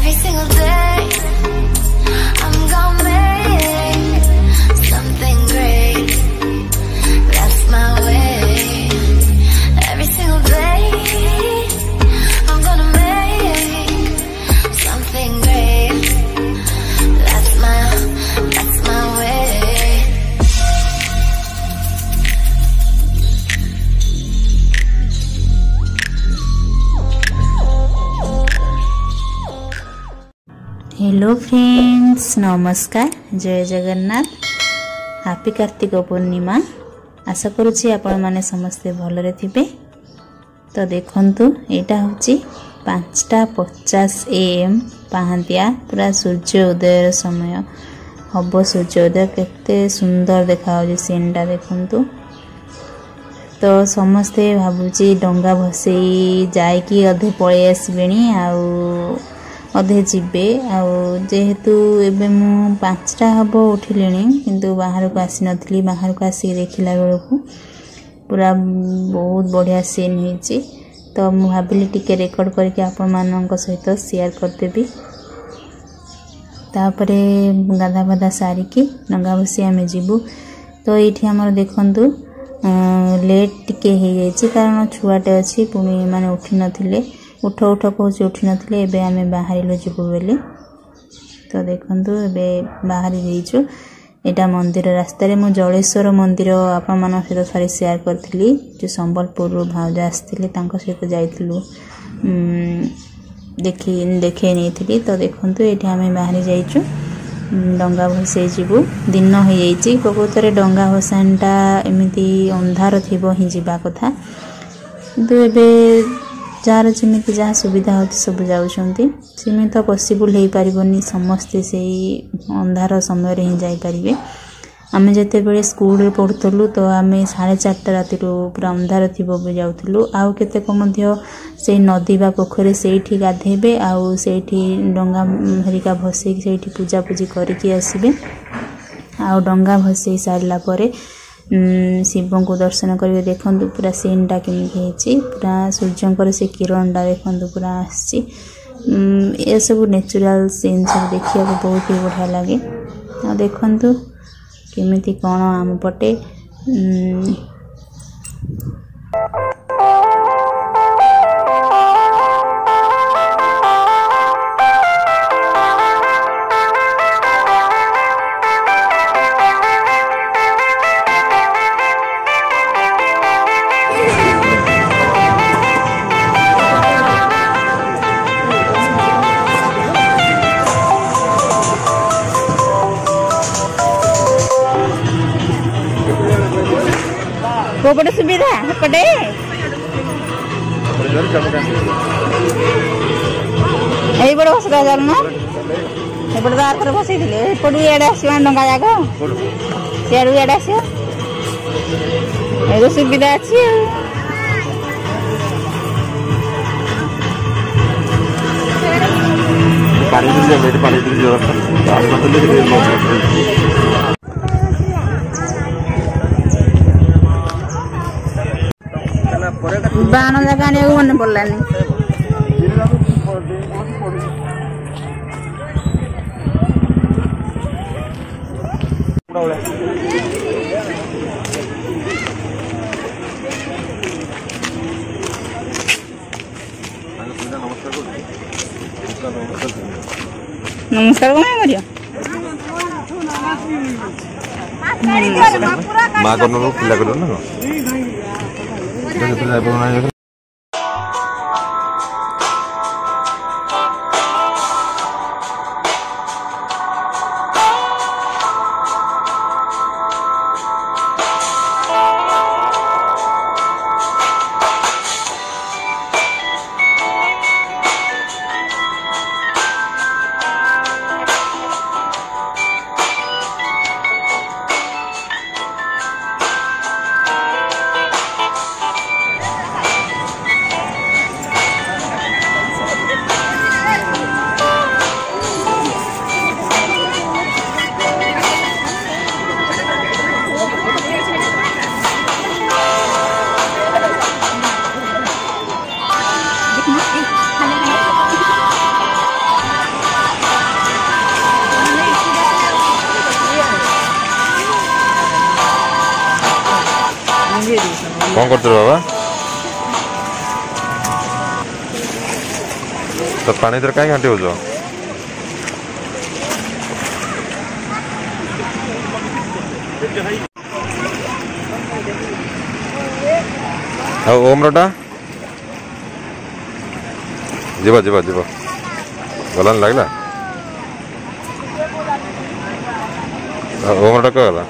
Every single day I'm gonna make something great. That's my way. Every single day I'm gonna make something great. That's my way. Hello friends, नमस्कार, जय Jagannath. Happy Kartik Purnima. आशा करुच्ची आपण माने समस्ते भलरे थिबे। तो देखंतु एटा होची 5:50 AM पहांतिया, पूरा सूर्य उदय समय हब। सूर्योदय केते सुंदर देखा सीनटा देखंतु। तो समस्ते भाबुची डंगा भसई जायकी अधे पळे आसबेनी आउ अधे जीवे। जेहेतु एबे मु 5टा हब उठिले किंतु बाहर को आसी नथली। बाहर को आसी देखिला बेलकू पूरा बहुत बढ़िया सीन होईची। तो मु भाबिली टिके रेकॉर्ड करके आपण मानक सहित शेयर करदेबी। तापरे गाधा बाधा सारिकी डंगा बसी आमे जीवु। तो एठी हमर देखंतु लेट टिके हे जायची, कारण छुआटे अछि पुनी माने उठी नथिले। उठ उठ कहूँ उठी नथिले। एबे आमे बाहरिलो जीवु बेले। तो देखंतु एबे बाहरी जाइछु। एटा मंदिर रास्ता रे मु जलेश्वर मंदिर आपण मान सहित थरे शेयर करथिली। जो संबलपुर भाउजा आस्थिले तांको सहित जाइथिलु, देखे नैथिली। तो देखंतु एठी आमे बाहरी जाइछु डंगा भसे जीवु। दिन हो जाइछि। प्रकृतरे डंगा भसानटा एमिति अंधार थिबो ही जीवा कथा, किंतु एबे जार जमीती जहाँ सुविधा होती सब जाउछंती। सेमि तो पॉसिबल हो पारिबनी समस्ते से अंधार समय रे ही जाई परिबे। आमे जते बेले स्कूल रे पढुतलु तो आमे 4:30 राति रो पूरा अंधार थिबो बे जाउथलु। आउ केतेक मध्य से नदी बा पोखरे सेठी गाधेबे, आउ सेठी डंगा हरिका भसे सेठी पूजा पूजी करके आसीबे। आउ डंगा भसे सारला परे शिवं को दर्शन करेंगे। देखंतु पूरा सीनटा केमिति हेची, पूरा सूर्यंकर से किरणटा देखंतु पूरा आसी। ये सब नेचुरल सीन सब देखिया को बहुत ही बढ़िया लगे। आ देखंतु केमिति कोन आम पटे कोपटे सुविधा हेपटे एई बड़ हसरा जाल ना एपटे दार कर बसई दिले। एपटू एडे आसीबा डंगा जाको सियाडू एडे आसीबा। एगो सुविधा अछि। पानी दिले बेटे पानी दिले दार बतले के बाण जगह आने मन पड़लानी। नमस्कार कौन करियो मां करनो पिला करनो ना कौन करते बाबा तो पानी इधर कहीं घाटी हो जाओ ओमरटा जीवा जीवा जीवा गलान लगला ओमरटा क्या गला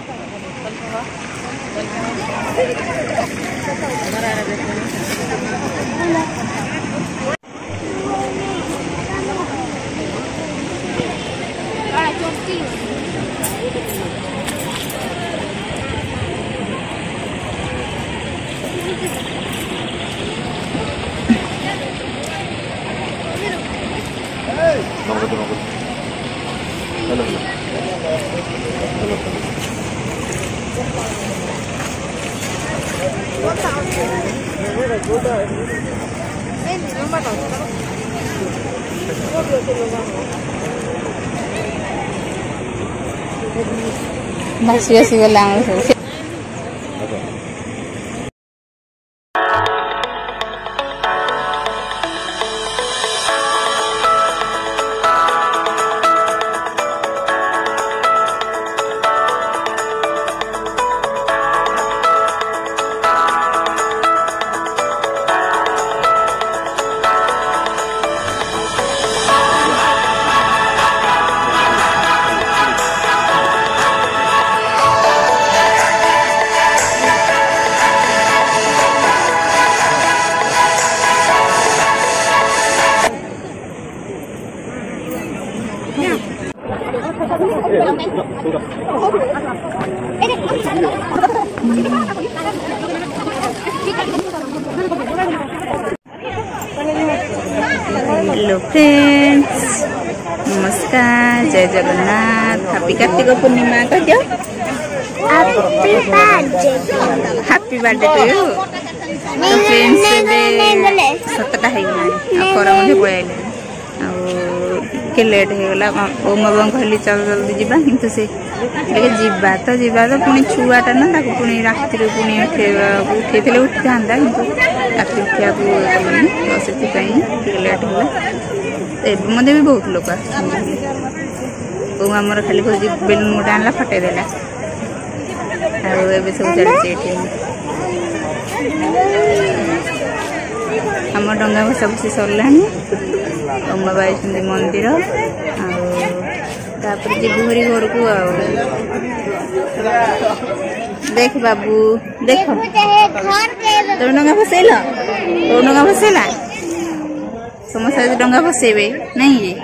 भासी भासी गला सब हेलो फ्रेंड्स नमस्कार जय जगन्नाथ हैप्पी कार्तिक पूर्णिमा कह दियो हैप्पी बर्थडे टू यू तो फ्रेंड्स 7टा है पर मुझे पळाइले के लेट हो गला ओम बाबा कहली चल जल्दी जीवा किंतु से जीवा तो पुणी छुआटा ना ताको पुणी राति पुणी उठे उठी था राति उठा तो से लेट होगा मत भी बहुत लोग ओम आमर खाली बेलून गोटे आनला फटेदेला सब चलती आम डंगा भसा भसी सरला ओम बाबा आई मंदिर तापर जीव हरी घर को देख बाबू देख तो डंगा भसेल तो डंगा भसेला समस्त आज डंगा भसेबे नहीं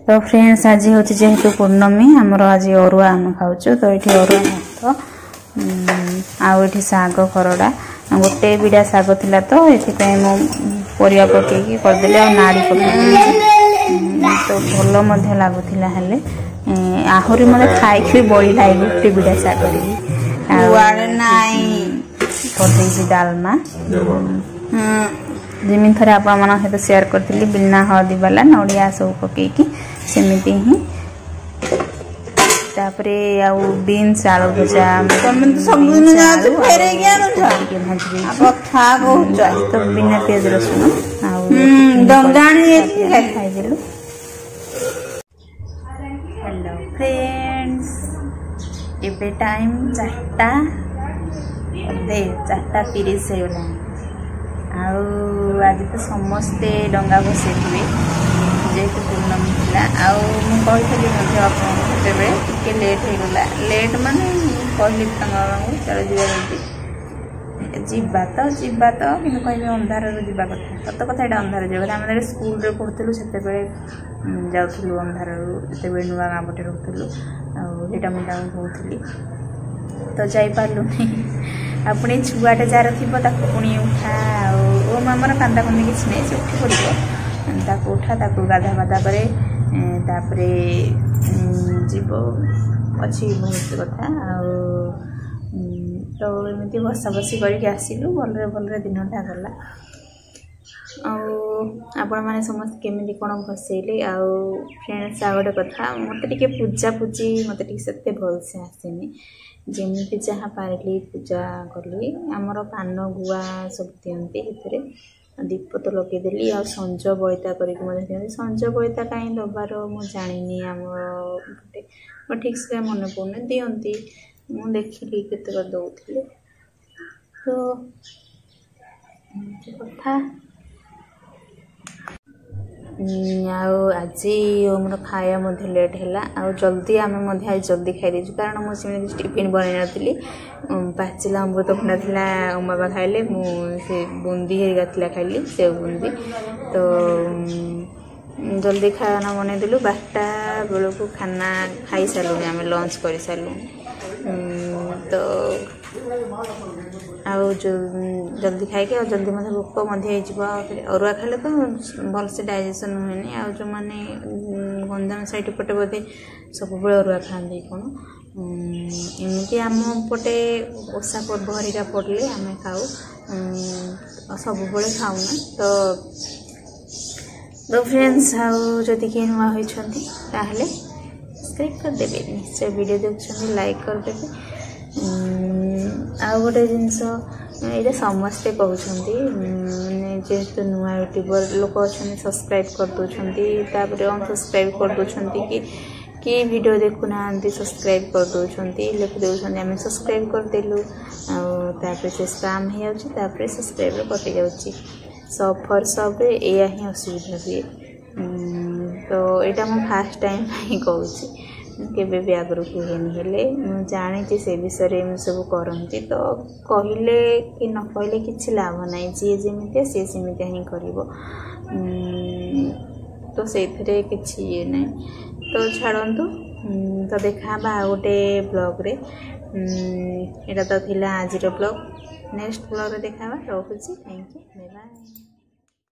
तो फ्रेंड्स आज हूँ जेहेतु पूर्णमी आमर आज अरुआ आम खाऊ तो ये अरुआ भात आठ शाग खरड़ा गोटे बिड़ा शाग थिला तो ये परिया पकईकी करदे नाड़ी पकई तो भल लगुला आहरी मत खाई बढ़ला गोटे बिड़ा शाग कर डालमा जमी थरे आपण सहित शेयर करी बिना हलदी वाला नड़िया सब पकईकी सेमती ही तापरे आउ बीन्स आलू भजा तो बिना पियाज रसुन खाईदेलु। हेलो फ्रेंड्स एबे टाइम 4:30 होगला आज तो समस्ते डंगा भसई जेहेतु पूर्णमी था आउँथी आपको टे लेट होगला लेट माने कहली चल जीवा तो कि कहले अंधार जावा कथा सत कथा यहाँ अंधार जावा आम स्कूल पढ़ुलू से जाऊँ अंधार जो नुआ गाँ पटे रोलू आटा मुझे कहली तो जापारूनी आपुणी छुआटे जार थी पुणी उठा ओ मामर कांदा कुंदी किसी नहीं से उठी पड़ो उठा गाधा बाधा कर जीव अच्छी बहुत कथा तो एमती बसा बसी करके आसिलु भलरे भलरे दिनटा गला आपण मैंने समस्त केमी कौन भसैले आउ फ्रेंड्स आ गए कथा मत पूजा पूजी मत से भलसे आसेनी जमी जहाँ पारिली पूजा कली आमर पान गुआ सब दिखते दीप तो लगेदेली आ संज बईता करके संज बईता कहीं दबार मुझे जानी आम ठीक से मन पड़े दिखती मु देखिली केत दौले तो कथा आज मोर खाया लेट है आ जल्दी आम जल्दी खाई देचु कारण मुझे टिफिन बनई नी पाचिला अमृतभंडा था बाबा खाइले मुझे बुंदी हेरिका खाइली से बुंदी तो जल्दी खाना बनईदेलु 12टा बेलू खाना खाई सारूँ आम लंच कर सारूँ तो जल्दी खाई और जल्दी मतलब भोक अरुआ खाले तो भलसे डाइजेशन हुए आ जो मैंने गंजाम साइड पटे बोधे सब अरुआ खाती कौन एमती आम पटे ओषा पर्व हरिका पड़े आम खाऊ सब खाऊना तो फ्रेंड्स आदि किए नुआ होती सब्सक्राइब करदे निश्चय वीडियो देखुं लाइक करदे आ गोटे जिनस ये समस्ते कहते मैंने जेहेतु नुआ यूट्यूबर लोक अच्छा सब्सक्राइब कर दौरान अनसब्सक्राइब कर दौरान कि वीडियो देखुना सब्सक्राइब कर दौरान लिखि दौरान आम सब्सक्राइब करदेलु आपर से स्पैम हो सब्सक्राइब कटि जाऊँगी सब फर सब या ही असुविधा हुए तो यहाँ मैं फास्ट टाइम ही कहूँ केबे भी आगु हुए जानी से विषय में सब करती तो कहले कि न कहले कि लाभ ना जी जमी सी सेमती ही कर तो से किसी ये ना तो छाड़ू तो देखा गोटे ब्लॉग रे यहाँ तो थिला आज ब्लॉग नेक्स्ट ब्लॉग रे देखा रखुची थैंक यू बाय बाय।